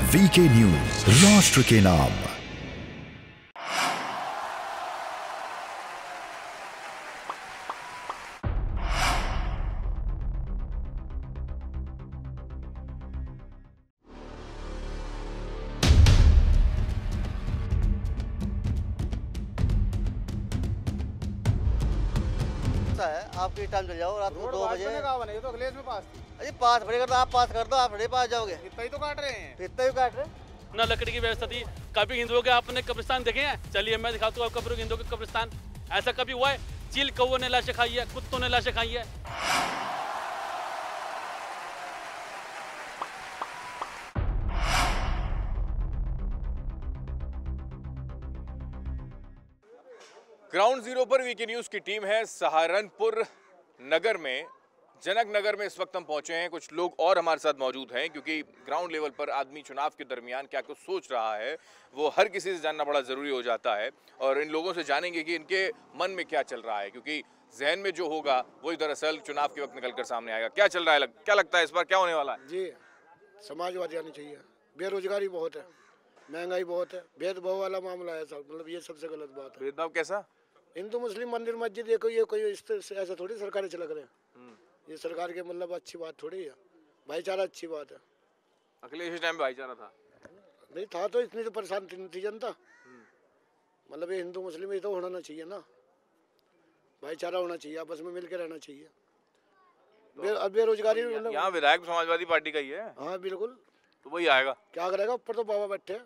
VK news, राष्ट्र के नाम। है आपके टाइम चल जाओ रात को 2 बजे। ये तो अखिलेश में पास थी। अरे पास पड़ेगा तो आप पास कर दो, आप थोड़े पास जाओगे। इतना ही तो काट रहे हैं। इतना ही काट रहे ना लकड़ी की व्यवस्था थी। कभी हिंदुओं के आपने कब्रिस्तान देखे हैं? चलिए मैं दिखाता हूँ आपको हिंदुओं के कब्रिस्तान। ऐसा कभी हुआ है? चील कौवों ने लाशें खाई है, कुत्तों ने लाशें खाई है। ग्राउंड जीरो पर वीके न्यूज की टीम है सहारनपुर नगर में, जनक नगर में इस वक्त हम पहुंचे हैं। कुछ लोग और हमारे साथ मौजूद हैं क्योंकि ग्राउंड लेवल पर आदमी चुनाव के दरमियान क्या कुछ सोच रहा है वो हर किसी से जानना बड़ा ज़रूरी हो जाता है। और इन लोगों से जानेंगे कि इनके मन में क्या चल रहा है, क्योंकि जहन में जो होगा वही दरअसल चुनाव के वक्त निकल कर सामने आएगा। क्या चल रहा है, क्या लगता है इस बार क्या होने वाला है? जी, समाजवादी आनी चाहिए। बेरोजगारी बहुत है, महंगाई बहुत है, भेदभाव वाला मामला है सब, मतलब ये सबसे गलत बात है। भेदभाव कैसा? हिंदू मुस्लिम मंदिर मस्जिद ये कोई ऐसा थोड़ी सरकारें चला रहे हैं। ये सरकार के मतलब अच्छी बात थोड़ी है। भाईचारा अच्छी बात है। अखिलेश इस टाइम भाईचारा था? नहीं था तो इतनी तो परेशान थी जनता। मतलब ये हिंदू मुस्लिम ये तो होना चाहिए ना, भाईचारा होना चाहिए, आपस में मिलकर रहना चाहिए। बेरोजगारी यहाँ विधायक समाजवादी पार्टी का ही है। हाँ बिल्कुल, तो वही आएगा। क्या करेगा, ऊपर तो बाबा बैठे हैं,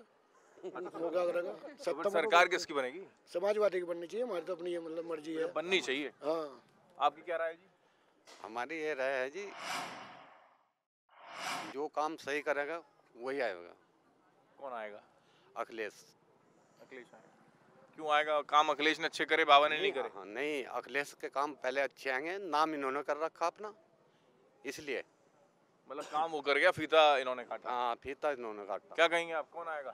वो क्या करेगा। तो सरकार किसकी बनेगी? समाजवादी की बननी चाहिए। हमारी तो अपनी ये मतलब मर्जी है, बननी चाहिए। हाँ। आपकी क्या राय है जी? हमारी ये राय है जी, जो काम सही करेगा वही आएगा। कौन आएगा? अखिलेश। अखिलेश आएगा। क्यों आएगा? काम अखिलेश ने अच्छे करे, बाबा ने नहीं करे? हाँ, नहीं, अखिलेश के काम पहले अच्छे आएंगे, नाम इन्होंने कर रखा अपना, इसलिए। मतलब काम वो कर गया, फीता इन्होंने काटा। हाँ, फीता इन्होंने काटा। क्या कहेंगे आप, कौन आएगा?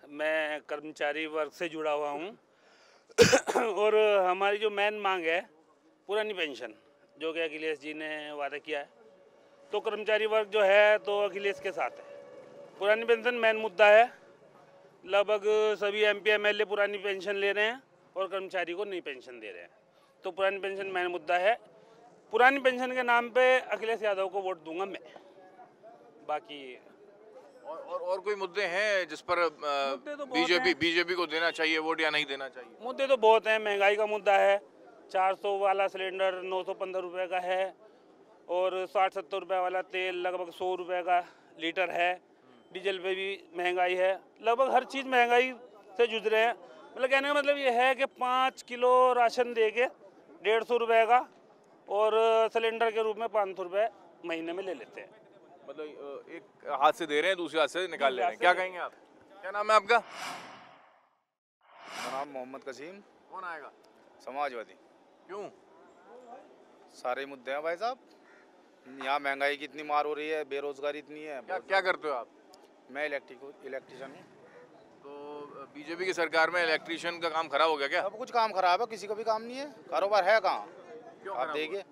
मैं कर्मचारी वर्ग से जुड़ा हुआ हूँ और हमारी जो मेन मांग है पुरानी पेंशन, जो कि अखिलेश जी ने वादा किया है, तो कर्मचारी वर्ग जो है तो अखिलेश के साथ है। पुरानी पेंशन मेन मुद्दा है। लगभग सभी एमपी एमएलए पुरानी पेंशन ले रहे हैं और कर्मचारी को नई पेंशन दे रहे हैं। तो पुरानी पेंशन मेन मुद्दा है। पुरानी पेंशन के नाम पे अखिलेश यादव को वोट दूंगा मैं। बाकी और कोई मुद्दे हैं जिस पर तो बीजेपी को देना चाहिए वोट या नहीं देना चाहिए? मुद्दे तो बहुत हैं। महंगाई का मुद्दा है, 400 वाला सिलेंडर 915 रुपये का है और 60-70 रुपये वाला तेल लगभग 100 रुपये का लीटर है। डीजल पे भी महंगाई है, लगभग हर चीज़ महंगाई से जूझ रहे हैं। मतलब कहने का मतलब ये है कि 5 किलो राशन दे के 150 रुपये का और सिलेंडर के रूप में 500 रुपये महीने में ले लेते हैं। मतलब एक हाथ से दे रहे हैं, दूसरे हाथ से निकाल ले रहे हैं। क्या कहेंगे आप? क्या नाम है आपका? मेरा नाम मोहम्मद कसीम। कौन आएगा? समाजवादी। क्यों? सारे मुद्दे हैं भाई साहब। यहाँ महंगाई की इतनी मार हो रही है, बेरोजगारी इतनी है। क्या करते हो आप? मैं इलेक्ट्रिशियन हूँ। तो बीजेपी की सरकार में इलेक्ट्रिशियन का काम खराब हो गया क्या? सब कुछ काम खराब है, किसी का भी काम नहीं है। कारोबार है कहाँ? क्यों आप देखिए,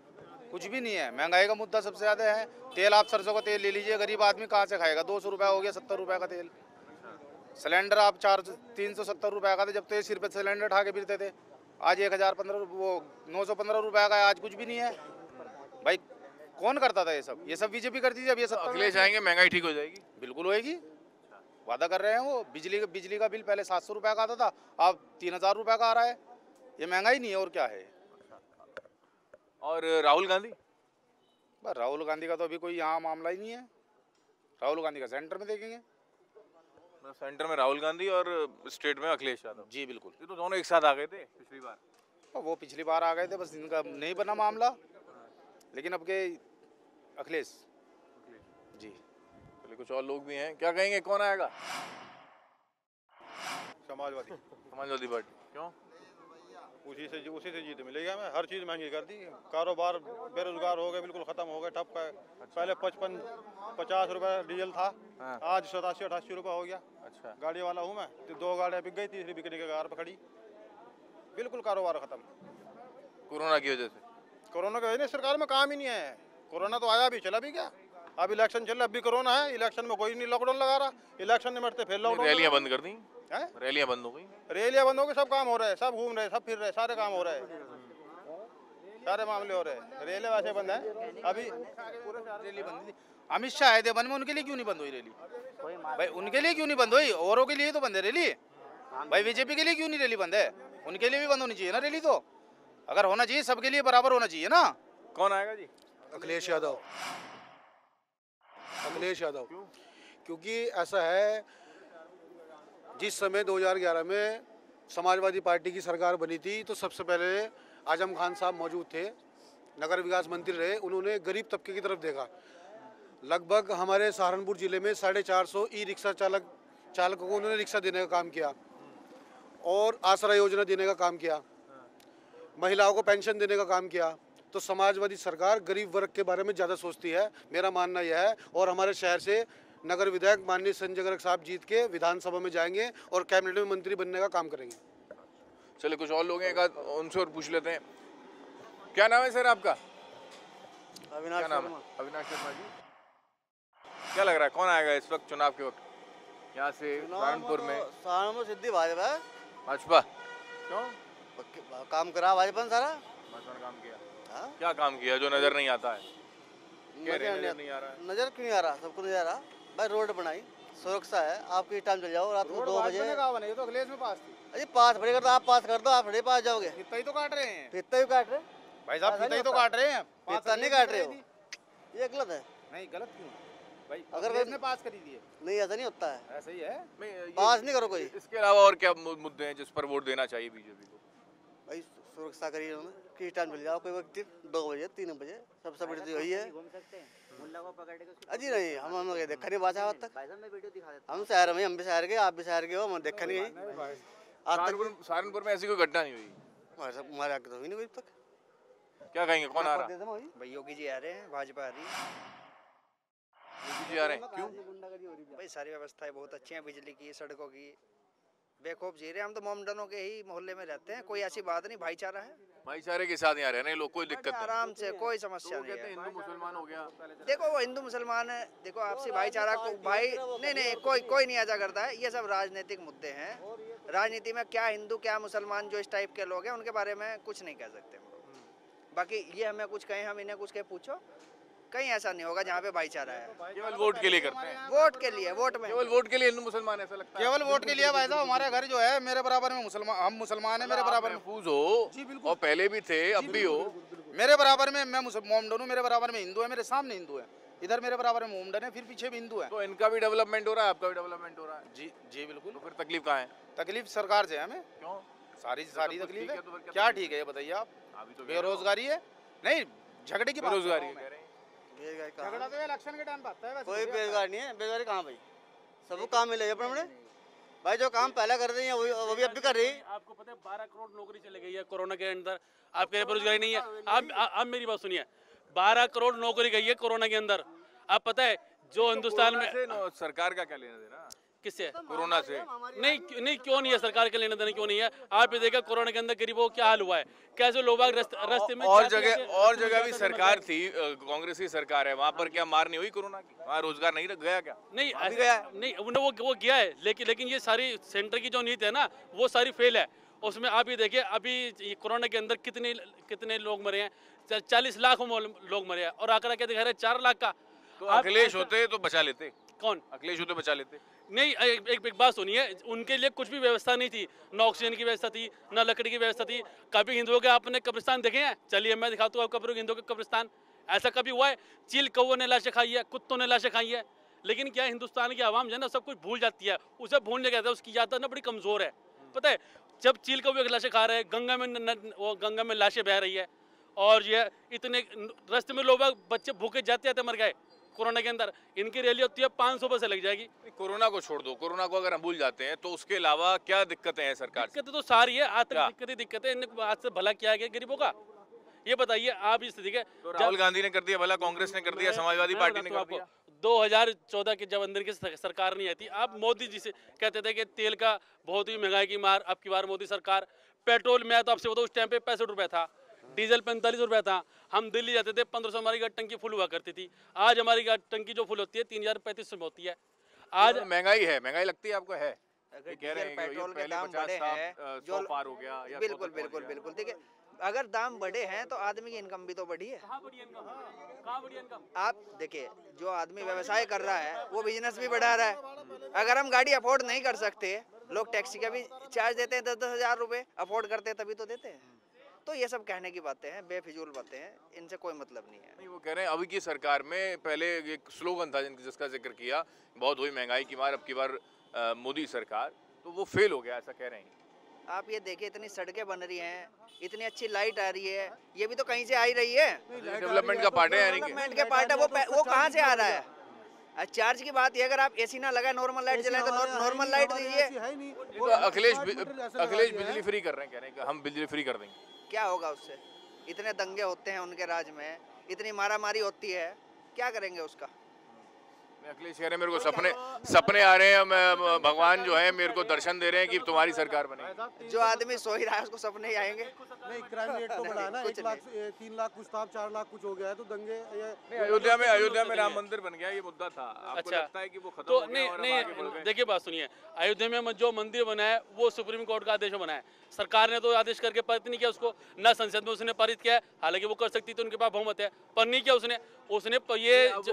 कुछ भी नहीं है। महंगाई का मुद्दा सबसे ज़्यादा है। तेल, आप सरसों का तेल ले लीजिए, गरीब आदमी कहाँ से खाएगा? 200 रुपये हो गया, 70 रुपये का तेल। सिलेंडर आप 370 रुपये का था जब तो 80 रुपये सिलेंडर उठा के फिरते थे। आज 915 रुपये का है, आज कुछ भी नहीं है भाई। कौन करता था ये सब? बीजेपी करती थी। अब ये सब अखिलेश आएंगे, महंगाई ठीक हो जाएगी? बिल्कुल होएगी, वादा कर रहे हैं वो। बिजली का बिल पहले 700 रुपये का आता था, अब 3000 रुपये का आ रहा है। ये महंगाई नहीं है और क्या है? और राहुल गांधी? बस राहुल गांधी का तो अभी कोई यहाँ मामला ही नहीं है। राहुल गांधी का सेंटर में देखेंगे। सेंटर में राहुल गांधी और स्टेट में अखिलेश यादव। जी बिल्कुल। ये तो दोनों एक साथ आ गए थे पिछली बार। वो पिछली बार आ गए थे, बस इनका नहीं बना मामला। लेकिन अब के अखिलेश जी। चलिए, कुछ और लोग भी हैं, क्या कहेंगे, कौन आएगा? समाजवादी पार्टी। क्यों? उसी से जीत मिलेगी हमें। हर चीज़ महंगी कर दी, कारोबार बेरोजगार हो गए, बिल्कुल ख़त्म हो गए, ठप है। पहले 55-50 रुपये डीजल था। हाँ। आज 87-88 रुपये हो गया। अच्छा। गाड़ी वाला हूँ मैं, तो 2 गाड़ियाँ बिक गई, तीसरी बिकने के कगार पर खड़ी। बिल्कुल कारोबार ख़त्म। कोरोना की वजह से? कोरोना की वजह से सरकार में काम ही नहीं है। कोरोना तो आया भी, चला भी क्या? अब इलेक्शन चल रहा है, अभी कोरोना है, इलेक्शन में कोई नहीं लॉकडाउन लगा रहा, इलेक्शन निमटते फिर लॉकडाउन। रैलियां बंद कर दी, हैं? रैलियां बंद हो गई, रैलियां बंद हो गई, सब काम हो रहे हैं, सब घूम रहे हैं, सब फिर रहे, सारे काम हो रहे हैं, सारे मामले हो रहे हैं। रैली वैसे बंद है अभी, रैली बंद थी। अमित शाह आए थे बंद में, उनके लिए क्यों नहीं बंद हुई रैली? भाई उनके लिए क्यों नहीं बंद हुई? औरों के लिए तो बंद है रैली। भाई बीजेपी के लिए क्यों नहीं रैली बंद है? उनके लिए भी बंद होनी चाहिए ना रैली। तो अगर होना चाहिए सबके लिए बराबर होना चाहिए ना। कौन आएगा जी? अखिलेश यादव। अखिलेश यादव क्योंकि ऐसा है, जिस समय 2011 में समाजवादी पार्टी की सरकार बनी थी तो सबसे पहले आजम खान साहब मौजूद थे, नगर विकास मंत्री रहे, उन्होंने गरीब तबके की तरफ देखा। लगभग हमारे सहारनपुर ज़िले में 450 ई रिक्शा चालकों को उन्होंने रिक्शा देने का काम किया और आसरा योजना देने का काम किया, महिलाओं को पेंशन देने का काम किया। तो समाजवादी सरकार गरीब वर्ग के बारे में ज़्यादा सोचती है, मेरा मानना यह है। और हमारे शहर से नगर विधायक माननीय संजय गर्ग साहब जीत के विधानसभा में जाएंगे और कैबिनेट में मंत्री बनने का काम करेंगे। चलिए कुछ और लोग हैं, उनसे और पूछ लेते हैं। क्या नाम है सर आपका? अविनाश क्या नाम है? शर्मा। अविनाश शर्मा जी। क्या लग रहा है कौन आएगा इस वक्त चुनाव के वक्त यहाँ से सहारनपुर में? सहारनपुर सिद्धि भाजपा है। भाजपा क्यों? काम करा भाजपा ने सारा। भाजपा ने काम किया। हाँ? क्या काम किया जो नजर नहीं आता है? नजर नहीं आ रहा है। नजर क्यों नहीं आ रहा? सबको नजर आ रहा। भाई रोड बनाई, सुरक्षा है, आपकी टाइम चल जाओ रात को 2 बजे। बनेगी तो अखिलेश में पास थी। अरे पास पड़ेगा तो आप पास कर दो, आप पास जाओगे। फित्ता ही तो काट रहे हैं फित्ता ही काट रहे। भाई साहब, फित्ता ही तो काट रहे हैं। फित्ता नहीं काट रहे हो, ये गलत है। नहीं गलत क्यों भाई? अगर अखिलेश ने पास करी दिए। नहीं, ऐसा नहीं होता है, ऐसा ही है। पास नहीं करो कोई। इसके अलावा और क्या मुद्दे हैं जिस पर वोट देना चाहिए बीजेपी को? भाई सुरक्षा करिए उन्होंने, किस टाइम मिल जाओ, कोई व्यक्ति 2 बजे 3 बजे, सबसे बड़ी तो यही है। अजी नहीं, हम देखा नहीं बात आज तक। हम शहर में, हम भी शहर के, आप भी शहर के हो, हम देखा नहीं आज तक। सहारनपुर में ऐसी कोई घटना नहीं हुई हमारे आगे तो हुई नहीं कोई तक। क्या कहेंगे कौन आ रहा है? भाई योगी जी आ रहे हैं, भाजपा आ रही है। योगी जी आ रहे हैं क्यों? भाई सारी व्यवस्थाएं बहुत अच्छी हैं, बिजली की, सड़कों की, बेखौफ जी रहे हैं। हम तो मोमडनों के ही मोहल्ले में रहते हैं, कोई ऐसी बात नहीं, भाईचारा है। भाईचारे के साथ यहाँ रहने लोग, कोई दिक्कत नहीं। आराम से, कोई समस्या नहीं कहते है। हिंदू मुसलमान हो गया। देखो वो हिंदू मुसलमान है, देखो आपसी भाईचारा को भाई नहीं कोई नहीं ऐसा करता है। ये सब राजनीतिक मुद्दे हैं। राजनीति में क्या हिंदू क्या मुसलमान, जो इस टाइप के लोग हैं उनके बारे में कुछ नहीं कह सकते हम लोग। बाकी ये हमें कुछ कहें, हम इन्हें कुछ कहे, पूछो, कहीं ऐसा नहीं होगा जहाँ पे भाईचारा है। केवल वोट के लिए करते हैं। वोट के लिए, वोट में केवल वोट के लिए हिंदू मुसलमान ऐसा लगता है? केवल वोट के लिए भाई साहब। हमारे घर जो है मेरे बराबर में मुसलमान, हम मुसलमान है, मेरे बराबर में महफूज हो जी बिल्कुल, और पहले भी थे अब भी हो। मेरे बराबर में मैं मोमडन हूँ, मेरे बराबर में हिंदू है, मेरे सामने हिंदू है, इधर मेरे बराबर में मोमडन है, फिर पीछे भी हिंदू है। तो इनका भी डेवलपमेंट हो रहा है, आपका भी डेवलपमेंट हो रहा है। जी जी बिल्कुल। तो फिर तकलीफ कहाँ है? तकलीफ सरकार से है हमें। क्यों? सारी तकलीफ है। तो फिर क्या ठीक है ये बताइए आप? अभी तो बेरोजगारी है, नहीं झगड़े की बात बेरोजगारी कर रहा हूं कह रहे हैं। मैं। झगड़ा तो इलेक्शन के टाइम पे आता है वैसे। कोई बेरोजगार नहीं है। बेरोजगारी कहाँ भाई? सबको काम मिले अपने भाई, जो काम पहले कर रही है वो भी अब भी कर रही है। आपको पता है 12 करोड़ नौकरी चली गई है कोरोना के अंदर। आपके बेरोजगारी नहीं है। आप मेरी बात सुनिए, 12 करोड़ नौकरी गई है कोरोना के अंदर। आप पता है जो हिंदुस्तान में सरकार का क्या लेना देना किससे? कोरोना से? नहीं क्यों नहीं है सरकार के लेने देने, क्यों नहीं है? आप ये देखा कोरोना के अंदर गरीबों को क्या हाल हुआ है, कैसे लोग रास्ते में और जगह भी सरकार थी, कांग्रेस की सरकार है, वहाँ पर क्या मार नहीं हुई कोरोना की? वहाँ रोजगार नहीं गया क्या? नहीं नहीं वो गया है, लेकिन ये सारी सेंटर की जो नीति है ना वो सारी फेल है। उसमें आप ये देखिए अभी कोरोना के अंदर कितने लोग मरे हैं, 40 लाख लोग मरे हैं, और आंकड़ा क्या दिखा रहे हैं 4 लाख का। तो अखिलेश होते तो बचा लेते। कौन? अखिलेश होते बचा लेते। नहीं, एक बात सुनिए, उनके लिए कुछ भी व्यवस्था नहीं थी, न ऑक्सीजन की व्यवस्था थी, न लकड़ी की व्यवस्था थी। कभी हिंदुओं के आपने कब्रिस्तान देखे हैं? चलिए मैं दिखाता हूँ आपको हिंदुओं के कब्रिस्तान। ऐसा कभी हुआ है? चील कौवों ने लाशें खाई है, कुत्तों ने लाशें खाई है, लेकिन क्या हिंदुस्तान की आवाम जो है ना सब कुछ भूल जाती है। उसे भूलने कहता है, उसकी याद ना बड़ी कमजोर है। पता है जब चील कौवे लाशें खा रहे हैं, गंगा में लाशें बह रही है, और ये इतने रास्ते में लोग बच्चे भूखे जाते मर गए कोरोना के अंदर। इनकी रैली होती है 500 बसें लग जाएगी। कोरोना को छोड़ दो, कोरोना को अगर हम भूल जाते हैं तो उसके अलावा क्या दिक्कतें हैं सरकार? दिक्कतें तो सारी है, आज तक दिक्कतें इनने आज से भला किया गया गरीबों का, ये बताइए आप। इस तरीके तो राहुल गांधी ने कर दिया भला, कांग्रेस ने कर दिया, समाजवादी पार्टी ने कर दिया। 2014 के जब अंदर की सरकार नहीं आई थी, आप मोदी जी से कहते थे कि तेल का बहुत ही महंगाई की मार, अब की बार मोदी सरकार। पेट्रोल में तो आपसे बताऊँ उस टाइम पे 65 रुपये था, डीजल 45 रुपये था, हम दिल्ली जाते थे 1500 हमारी गाड़ी टंकी फुल हुआ करती थी। आज हमारी गाड़ी टंकी जो फुल होती है 3035 में होती है। आज महंगाई है, महंगाई लगती है आपको? है अगर कह रहे डीजल हैं पेट्रोल के दाम बढ़े हैं, जो पार हो गया या बिल्कुल बिल्कुल बिल्कुल ठीक है, अगर दाम बढ़े हैं तो आदमी की इनकम भी तो बढ़ी है। कहाँ बढ़ी इनकम? कहाँ बढ़ी इनकम? आप देखिए, जो आदमी व्यवसाय कर रहा है वो बिजनेस भी बढ़ा रहा है। अगर हम गाड़ी अफोर्ड नहीं कर सकते, लोग टैक्सी का भी चार्ज देते हैं 10-10 हज़ार रुपये, अफोर्ड करते हैं तभी तो देते हैं। तो ये सब कहने की बातें हैं, बेफिजूल बातें हैं, इनसे कोई मतलब नहीं है। नहीं, वो कह रहे हैं अभी की सरकार में पहले एक स्लोगन था जिसका जिक्र किया, बहुत हुई महंगाई की मार, अब की बार मोदी सरकार, तो वो फेल हो गया, ऐसा कह रहे हैं। आप ये देखिए, इतनी सड़कें बन रही हैं, इतनी अच्छी लाइट आ रही है, ये भी तो कहीं से आ ही रही है। डेवलपमेंट का पार्ट है, यानी कि डेवलपमेंट के पार्ट है, वो कहाँ से आ रहा है? चार्ज की बात है, अगर आप एसी ना लगाए नॉर्मल लाइट जलाए तो नॉर्मल लाइट दीजिए। तो अखिलेश बिजली फ्री कर रहे हैं, कह रहे हैं कि हम बिजली फ्री कर देंगे। क्या होगा उससे? इतने दंगे होते हैं उनके राज में, इतनी मारामारी होती है, क्या करेंगे उसका? अखिलेश कह रहे हैं मेरे को सपने आ रहे हैं, मैं भगवान जो है मेरे को दर्शन दे रहे हैं कि तुम्हारी सरकार बने। जो आदमी सो ही रहा है उसको सपने ही आएंगे। नहीं, क्राइम रेट तो बढ़ा है ना, 1 लाख 3 लाख कुछ था, 4 लाख कुछ हो गया है, तो दंगे अयोध्या में राम मंदिर बन गया, ये मुद्दा था। आपको अच्छा, लगता है कि वो खत्म तो हो गया और अब आगे बढ़ गए? देखिए बात सुनिए, अयोध्या में जो मंदिर बना है वो सुप्रीम कोर्ट का आदेश बना है। सरकार ने तो आदेश करके पारित नहीं किया उसको, ना संसद में उसने पारित किया है, हालांकि वो कर सकती थी, उनके पास बहुमत है, पर नहीं किया उसने। ये वो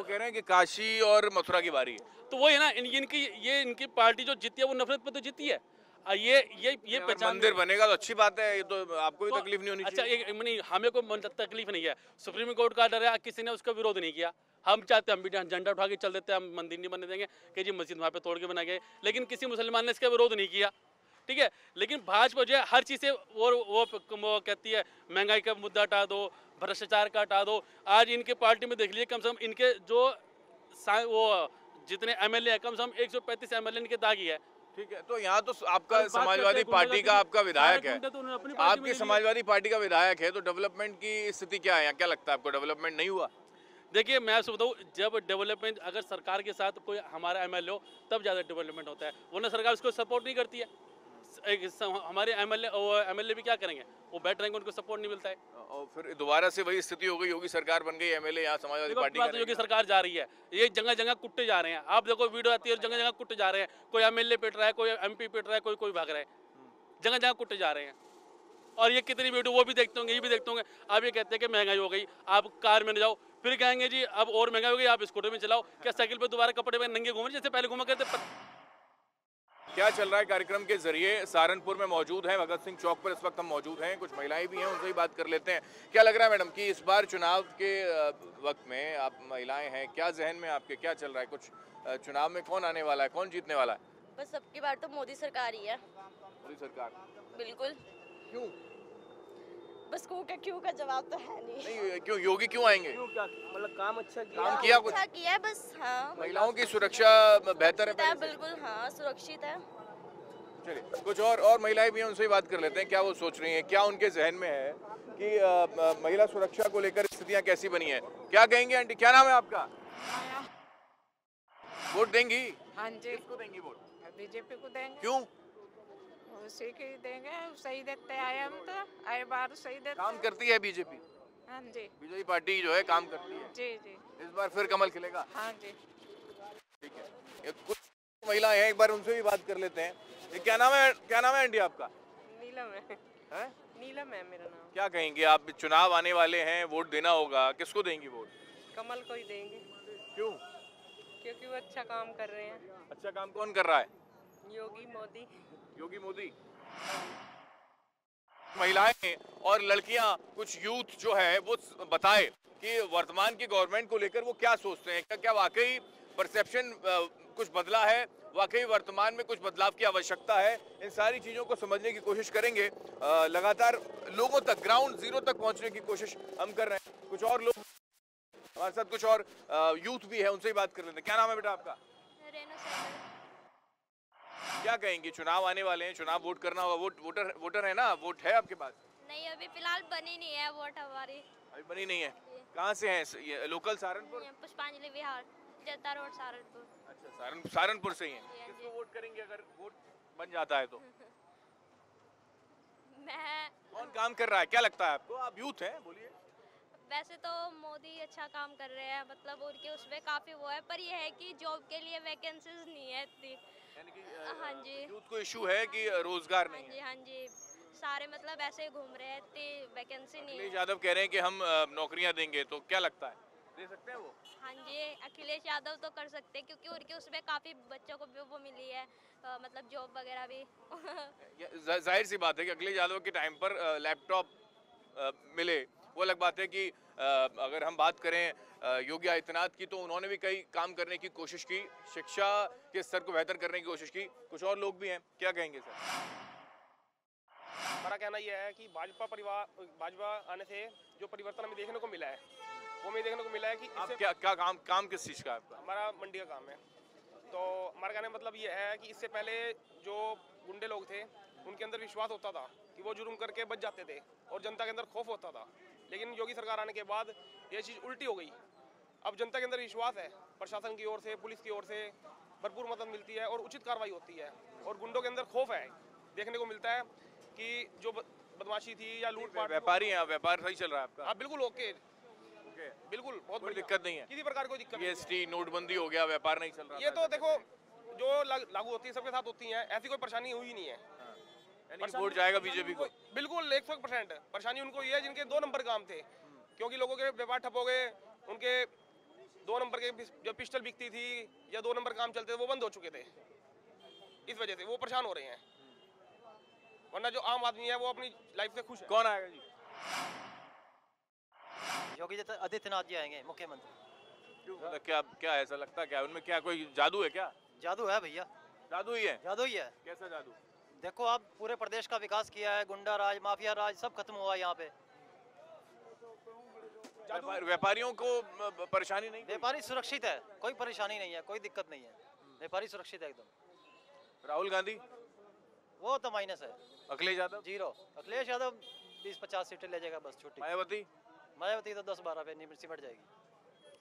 कह रहे हैं कि काशी और मथुरा की बारी है। तो वही है ना, इनकी पार्टी जो जीती है वो नफरत पे तो जीती है। ये पहचान मंदिर बनेगा तो अच्छी बात है, ये तो आपको भी तकलीफ नहीं होनी चाहिए। अच्छा, नहीं, हमें कोई तकलीफ नहीं है, सुप्रीम कोर्ट का ऑर्डर है, किसी ने उसका विरोध नहीं किया। हम चाहते हम भी झंडा उठा के चल देते हैं, हम मंदिर नहीं बनने देंगे कि जी मस्जिद वहाँ पे तोड़ के बना गए, लेकिन किसी मुसलमान ने इसका विरोध नहीं किया, ठीक है। लेकिन भाजपा जो है हर चीज़ से वो कहती है महंगाई का मुद्दा हटा दो, भ्रष्टाचार का हटा दो। आज इनके पार्टी में देख लीजिए, कम से कम इनके जो वो जितने एमएलए है, कम से कम 135 एमएलए इनके दागी है। ठीक है, तो यहाँ तो आपका समाजवादी पार्टी का आपका विधायक है, आपकी समाजवादी पार्टी का विधायक है, तो डेवलपमेंट की स्थिति क्या है? क्या लगता है आपको, डेवलपमेंट नहीं हुआ? देखिए, मैं आपसे बताऊँ, जब डेवलपमेंट अगर सरकार के साथ कोई हमारा एमएलए हो तब ज़्यादा डेवलपमेंट होता है, वरना सरकार उसको सपोर्ट नहीं करती है। हमारे एमएलए भी क्या करेंगे, वो बैठ रहेंगे, उनको सपोर्ट नहीं मिलता है, और फिर दोबारा से वही स्थिति हो गई, योगी सरकार बन गई, एमएलए यहाँ समाजवादी पार्टी का योगी सरकार जा रही है, ये जगह जगह कुट्टे जा रहे हैं। आप देखो वीडियो आती है, जगह जगह कुट्टे जा रहे हैं, कोई एमएलए पिट रहा है, कोई एमपी पिट रहा है, कोई भाग रहा है, जगह जगह कुट्टे जा रहे हैं। और ये कितनी वीडियो वो भी देखते होंगे, ये भी देखते होंगे। आप ये कहते हैं कि महंगाई हो गई, आप कार में न जाओ, फिर कहेंगे जी अब और महंगाई हो गई, आप स्कूटर में चलाओ। क्या साइकिल पे दोबारा कपड़े में नंगे घूमे जैसे पहले घूमा करते? क्या चल रहा है कार्यक्रम के जरिए? सहारनपुर में मौजूद हैं, भगत सिंह चौक पर इस वक्त हम मौजूद हैं, कुछ महिलाएं भी हैं, उनसे ही बात कर लेते हैं। क्या लग रहा है मैडम कि इस बार चुनाव के वक्त में आप महिलाएं हैं, क्या जहन में आपके क्या चल रहा है? कुछ चुनाव में कौन आने वाला है, कौन जीतने वाला है? बस सबकी बार तो मोदी सरकार ही है। मोदी सरकार? बिल्कुल। क्यों? बस क्यों का जवाब तो है नहीं। क्यों योगी क्यों आएंगे? मतलब काम अच्छा किया, काम किया कुछ? अच्छा किया है बस। हाँ, महिलाओं की सुरक्षा बेहतर है? बिल्कुल, हाँ, सुरक्षित है। चलिए, कुछ और महिलाएं भी हैं, उनसे ही बात कर लेते हैं, क्या वो सोच रही हैं, क्या उनके जहन में है कि महिला सुरक्षा को लेकर स्थितियां कैसी बनी है। क्या कहेंगे आंटी, क्या नाम है आपका? वोट देंगी? हाँ जी। किसको देंगी वोट? बीजेपी को देंगे। क्यों? उसी के देंगे, सही देते आए हम तो, आए बार सही देते। काम करती है बीजेपी? हाँ जी। बीजेपी पार्टी जो है काम करती है? जी जी। इस बार फिर कमल खिलेगा? हाँ जी। ठीक है, कुछ महिलाएं हैं, एक बार उनसे भी बात कर लेते हैं। ये क्या नाम है आंटी आपका? नीलम है। नीलम है मेरा नाम। क्या कहेंगे आप, चुनाव आने वाले हैं, वोट देना होगा, किसको देंगी वोट? कमल को ही देंगे। क्यों? क्योंकि वो अच्छा काम कर रहे हैं। अच्छा काम कौन कर रहा है? योगी मोदी। योगी मोदी। महिलाएं और लड़कियां, कुछ यूथ जो है वो बताए कि वर्तमान की गवर्नमेंट को लेकर वो क्या सोचते हैं, क्या वाकई परसेप्शन कुछ बदला है, वाकई वर्तमान में कुछ बदलाव की आवश्यकता है। इन सारी चीजों को समझने की कोशिश करेंगे, लगातार लोगों तक, ग्राउंड जीरो तक पहुंचने की कोशिश हम कर रहे हैं। कुछ और लोग हमारे साथ, कुछ और यूथ भी है, उनसे ही बात कर लेते हैं। क्या नाम है बेटा आपका? क्या कहेंगे, चुनाव आने वाले हैं, चुनाव वोट करना होगा, वोटर है ना, वोट है आपके पास? नहीं, अभी फिलहाल बनी नहीं है वोट हमारी। अभी बनी नहीं है? कहाँ से हैं ये? लोकल सहारनपुर? पुष्पांजलि विहार, जत्ता रोड, सहारनपुर। अच्छा, सहारनपुर से ही हैं। किसको वोट करेंगे अगर वोट बन जाता है तो? मैं कौन काम कर रहा है, क्या लगता है आपको? आप यूथ हैं, बोलिए। वैसे तो मोदी अच्छा काम कर रहे हैं, मतलब उनके उसमें काफ़ी वो है, पर यह है कि जॉब के लिए वैकेंसीज नहीं है इतनी। हाँ जी, यूथ को इशू है कि रोजगार नहीं है। हाँ जी, सारे मतलब ऐसे ही घूम रहे हैं, इतनी वैकेंसी नहीं अखिलेश है। यादव कह रहे हैं कि हम नौकरियां देंगे, तो क्या लगता है दे सकते हैं वो? हाँ जी, अखिलेश यादव तो कर सकते हैं क्योंकि उनके उसमें काफ़ी बच्चों को भी वो मिली है, मतलब जॉब वगैरह भी। जाहिर सी बात है कि अखिलेश यादव के टाइम पर लैपटॉप मिले, वो अलग बात है कि अगर हम बात करें योगी आदित्यनाथ की, तो उन्होंने भी कई काम करने की कोशिश की, शिक्षा के स्तर को बेहतर करने की कोशिश की। कुछ और लोग भी हैं, क्या कहेंगे सर? हमारा कहना यह है कि भाजपा आने से जो परिवर्तन हमें देखने को मिला है, वो हमें देखने को मिला है कि आप क्या काम किस चीज़ का है आपका? हमारा मंडी का काम है। तो हमारा कहने का मतलब ये है कि इससे पहले जो गुंडे लोग थे, उनके अंदर विश्वास होता था कि वो जुर्म करके बच जाते थे और जनता के अंदर खौफ होता था। लेकिन योगी सरकार आने के बाद ये चीज़ उल्टी हो गई। अब जनता के अंदर विश्वास है, प्रशासन की ओर से, पुलिस की ओर से भरपूर मदद मिलती है और उचित कार्रवाई होती है, और गुंडों के अंदर खौफ है। देखने को मिलता है कि जो बदमाशी थी या लूटपाट, व्यापारी हैं, व्यापार सही चल रहा है आपका? हाँ बिल्कुल ओके, बिल्कुल बहुत कोई बढ़िया। दिक्कत नहीं है? किसी प्रकार कोई दिक्कत नहीं है। जीएसटी, नोटबंदी हो गया, व्यापार नहीं चल रहा? ये तो देखो जो लागू होती है सबके साथ होती है, ऐसी कोई परेशानी हुई नहीं है। वोट जाएगा बीजेपी को? बिल्कुल 100%। परेशानी उनको ये है जिनके 2 नंबर काम थे, क्योंकि लोगों के व्यापार ठप हो गए, उनके 2 नंबर के जो पिस्टल बिकती थी या 2 नंबर काम चलते थे वो बंद हो चुके थे, इस वजह से वो परेशान हो रहे हैं। वरना जो आम आदमी है वो अपनी लाइफ से खुश है। कौन आएगा जी? योगी आदित्यनाथ जी आएंगे मुख्यमंत्री। क्यों, मतलब क्या ऐसा लगता है, क्या उनमें क्या कोई जादू है? क्या जादू है भैया? जादू ही है? जादू ही है। कैसा जादू? देखो आप पूरे प्रदेश का विकास किया है, गुंडा राज, माफिया राज सब खत्म हुआ यहाँ पे। व्यापारियों को परेशानी नहीं? व्यापारी सुरक्षित है, कोई परेशानी नहीं है, कोई दिक्कत नहीं है, व्यापारी सुरक्षित है एकदम। राहुल गांधी? वो तो माइनस है। अखिलेश यादव? 0। अखिलेश यादव 20-50 सीटें ले जाएगा बस, छुट्टी। मायावती? मायावती तो 10-12 पे सिमट जाएगी।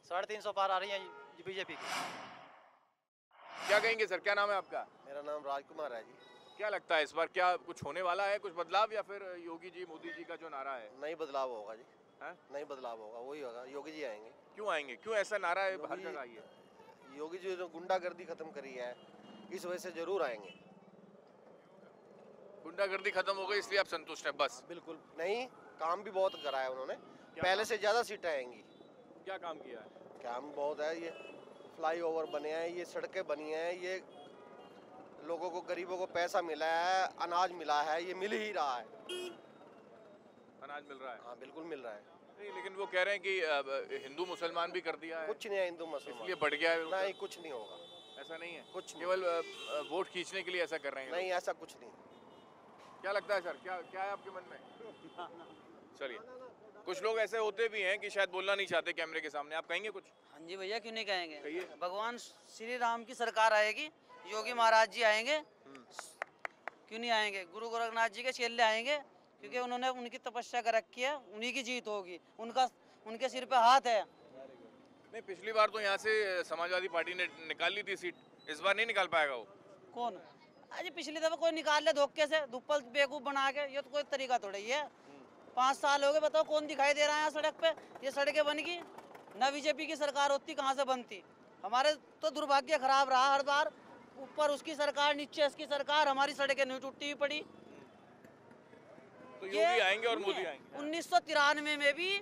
350 पार आ रही है बीजेपी की। क्या कहेंगे सर, क्या नाम है आपका? मेरा नाम राजकुमार है जी। क्या लगता है इस बार क्या कुछ होने वाला है, कुछ बदलाव, या फिर योगी जी मोदी जी का जो नारा है? नहीं बदलाव होगा जी। है? नहीं बदलाव होगा, वही होगा, योगी जी आएंगे। क्यों आएंगे, क्यों ऐसा नारा है हर जगह आई है? योगी जी जो गुंडागर्दी खत्म करी है, इस वजह से जरूर आएंगे। गुंडागर्दी खत्म हो गई इसलिए आप संतुष्ट हैं? बस बिल्कुल नहीं, काम भी बहुत करा है उन्होंने, पहले से ज्यादा सीटें आएंगी। क्या काम किया है? काम बहुत है, ये फ्लाईओवर बने हैं, ये सड़कें बनी हैं, ये लोगों को, गरीबों को पैसा मिला है, अनाज मिला है, ये मिल ही रहा है। अनाज मिल रहा है? हाँ बिल्कुल मिल रहा है। नहीं, लेकिन वो कह रहे हैं कि हिंदू मुसलमान भी कर दिया है। कुछ नहीं है हिंदू मुसलमान, इसलिए बढ़ गया है? नहीं कुछ नहीं होगा, ऐसा नहीं है, कुछ केवल वोट खींचने के लिए ऐसा कर रहे हैं? नहीं ऐसा कुछ नहीं। क्या लगता है सर, क्या है आपके मन में? चलिए, कुछ लोग ऐसे होते भी हैं कि शायद बोलना नहीं चाहते कैमरे के सामने, आप कहेंगे कुछ? हाँ जी भैया, क्यों नहीं कहेंगे। कहिए। भगवान श्री राम की सरकार आएगी, योगी महाराज जी आएंगे, क्यों नहीं आएंगे। गुरु गोरखनाथ जी के चेले आएंगे, क्योंकि उन्होंने उनकी तपस्या कर रखी है, उन्हीं की जीत होगी, उनके सिर पे हाथ है। नहीं, पिछली बार तो यहाँ से समाजवादी पार्टी ने निकाल ली थी सीट, इस बार नहीं निकाल पाएगा वो? कौन? अजी पिछली दफा कोई निकाल ले धोखे से, धुप्पल बेवकूफ बना के, ये तो कोई तरीका थोड़ा ही है। 5 साल हो गए, बताओ कौन दिखाई दे रहा है सड़क पे? ये सड़कें बन गई, न बीजेपी की सरकार होती कहाँ से बनती। हमारे तो दुर्भाग्य खराब रहा, हर बार ऊपर उसकी सरकार, नीचे इसकी सरकार, हमारी सड़कें नहीं टूटी हुई पड़ी। तो योगी आएंगे और मोदी आएंगे। 1993 में भी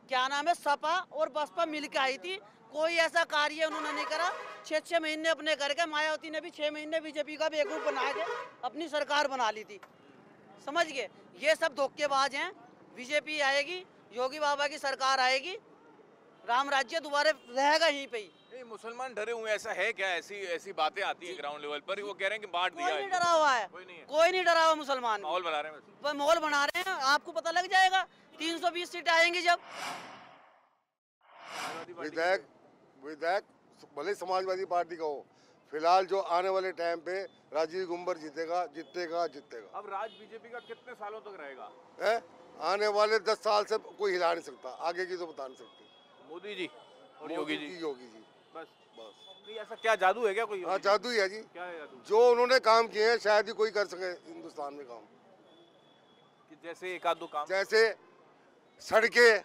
क्या नाम है, सपा और बसपा मिलकर आई थी, कोई ऐसा कार्य उन्होंने नहीं करा। 6 महीने अपने करके, मायावती ने भी 6 महीने बीजेपी का बेवकूफ बना के अपनी सरकार बना ली थी, समझ गए। ये सब धोखेबाज हैं। बीजेपी आएगी, योगी बाबा की सरकार आएगी, राम राज्य दोबारा रहेगा यहीं पे ही। नहीं, मुसलमान डरे हुए, ऐसा है क्या? ऐसी बातें आती हैं ग्राउंड लेवल पर, वो कह रहे हैं कि बांट दिया है। कोई नहीं डरा हुआ है, कोई नहीं डरा हुआ मुसलमान। माहौल बना रहे हैं, माहौल बना रहे हैं, आपको पता लग जाएगा 320 सीटें आएंगी जब। विधायक भले समाजवादी पार्टी का हो, फिलहाल जो आने वाले टाइम पे राजीव गुंबर जीतेगा। अब राज बीजेपी का कितने सालों तक रहेगा? आने वाले 10 साल से कोई हिला नहीं सकता, आगे की तो बता नहीं सकते। मोदी जी और योगी जी? बस नहीं, ऐसा क्या जादू है क्या कोई? हाँ जादू ही है जी। क्या है जादू? जो उन्होंने काम किए हैं शायद ही कोई कर सके हिंदुस्तान में काम। कि जैसे एक आध दो काम, जैसे सड़कें,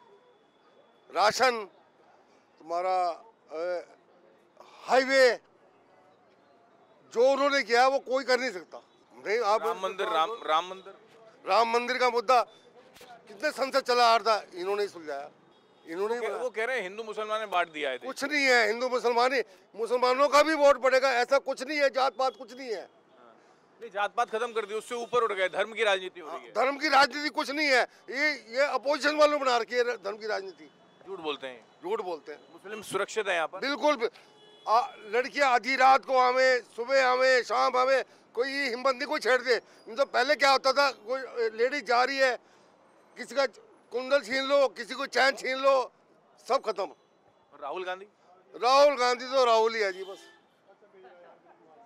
राशन, तुम्हारा हाईवे, जो उन्होंने किया वो कोई कर नहीं सकता। नहीं आप राम मंदिर का मुद्दा कितने संसद चला आ रहा था, इन्होंने ही सुलझाया। इन्होंने वो कह रहे हैं हिंदू मुसलमान ने बांट दिया है। कुछ नहीं है, हिंदू मुसलमान, मुसलमानों का भी वोट पड़ेगा, ऐसा कुछ नहीं है, जात पात कुछ नहीं है। नहीं, जात पात खत्म कर दी, उससे ऊपर उठ गए, धर्म की राजनीति हो रही है। धर्म की राजनीति कुछ नहीं है, ये अपोजिशन वालों बना रखी है धर्म की राजनीति। झूठ बोलते हैं, झूठ बोलते हैं। मुस्लिम सुरक्षित है यहाँ पर बिल्कुल। लड़कियां आधी रात को आवे, सुबह आवे, शाम आवे, कोई हिम्मत नहीं कोई छेड़ दे। नहीं तो पहले क्या होता था, कोई लेडी जा रही है, किसी का कुंडल छीन लो, किसी को चैन छीन लो, सब खत्म। राहुल गांधी तो राहुल ही है जी, बस।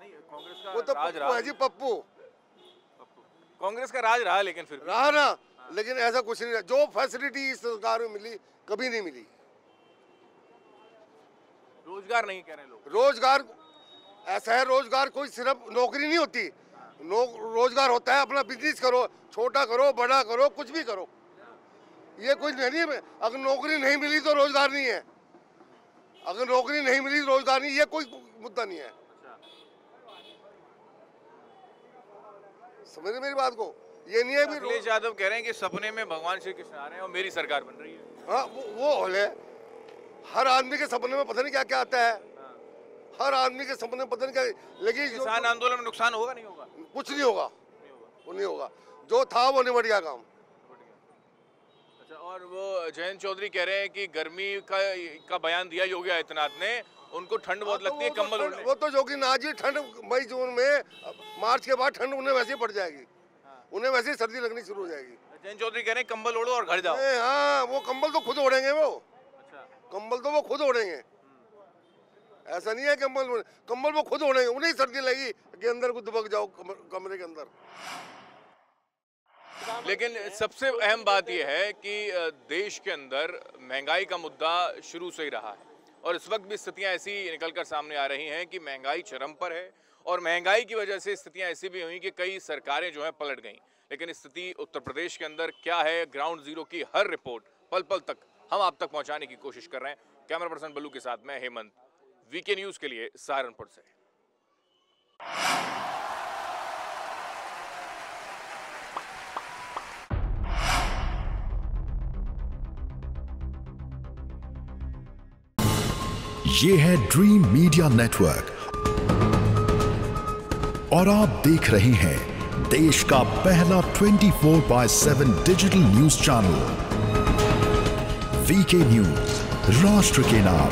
नहीं, कांग्रेस का वो तो राज पप्पू है जी, पप्पू। कांग्रेस का राज रहा, लेकिन फिर रहा ना, लेकिन ऐसा कुछ नहीं। जो फैसिलिटी इस सरकार में मिली कभी नहीं मिली। रोजगार नहीं कह रहे लोग। रोजगार ऐसा है, रोजगार कोई सिर्फ नौकरी नहीं होती, रोजगार होता है अपना बिजनेस करो, छोटा करो, बड़ा करो, कुछ भी करो। ये कोई नहीं है, अगर नौकरी नहीं मिली तो रोजगार नहीं है, अगर नौकरी नहीं मिली तो रोजगार नहीं, ये कोई मुद्दा नहीं है। समझ मेरी बात को, ये नहीं है भी। अखिलेश यादव कह रहे हैं कि सपने में भगवान श्री कृष्ण आ रहे हैं और मेरी सरकार बन रही है। हाँ, वो है, हर आदमी के सपने में पता नहीं क्या क्या आता है, हर आदमी के सपने में पता नहीं क्या। लेकिन किसान आंदोलन में नुकसान होगा नहीं होगा? कुछ नहीं होगा, वो नहीं होगा, जो था वो निबट गया काम। अच्छा, और वो जयंत चौधरी कह रहे हैं कि गर्मी का बयान दिया योगी आदित्यनाथ ने, उनको ठंड बहुत लगती है, कंबल ओढ़ने। वो तो योगी नाथ जी, ठंड मई जून में, मार्च के बाद ठंड उन्हें वैसे ही पड़ जाएगी, उन्हें वैसे ही सर्दी लगनी शुरू हो जाएगी। जयंत चौधरी कह रहे हैं कंबल ओढ़ो और घर जाओ। हाँ, वो कंबल तो खुद ओढ़ेंगे, वो कंबल तो वो खुद ओढ़ेंगे, ऐसा नहीं है कंबल वो खुद ओढ़ेंगे, उन्हें सर्दी लगी कि अंदर को दुबक जाओ कमरे के अंदर। लेकिन सबसे अहम बात यह है कि देश के अंदर महंगाई का मुद्दा शुरू से ही रहा है और इस वक्त भी स्थितियां ऐसी निकलकर सामने आ रही हैं कि महंगाई चरम पर है और महंगाई की वजह से स्थितियां ऐसी भी हुई कि कई सरकारें जो हैं पलट गईं। लेकिन स्थिति उत्तर प्रदेश के अंदर क्या है, ग्राउंड जीरो की हर रिपोर्ट पल पल तक हम आप तक पहुंचाने की कोशिश कर रहे हैं। कैमरा पर्सन बल्लू के साथ मैं हेमंत, वीके न्यूज के लिए सहारनपुर से। ये है ड्रीम मीडिया नेटवर्क और आप देख रहे हैं देश का पहला 24/7 digital news channel VK news, राष्ट्र के नाम।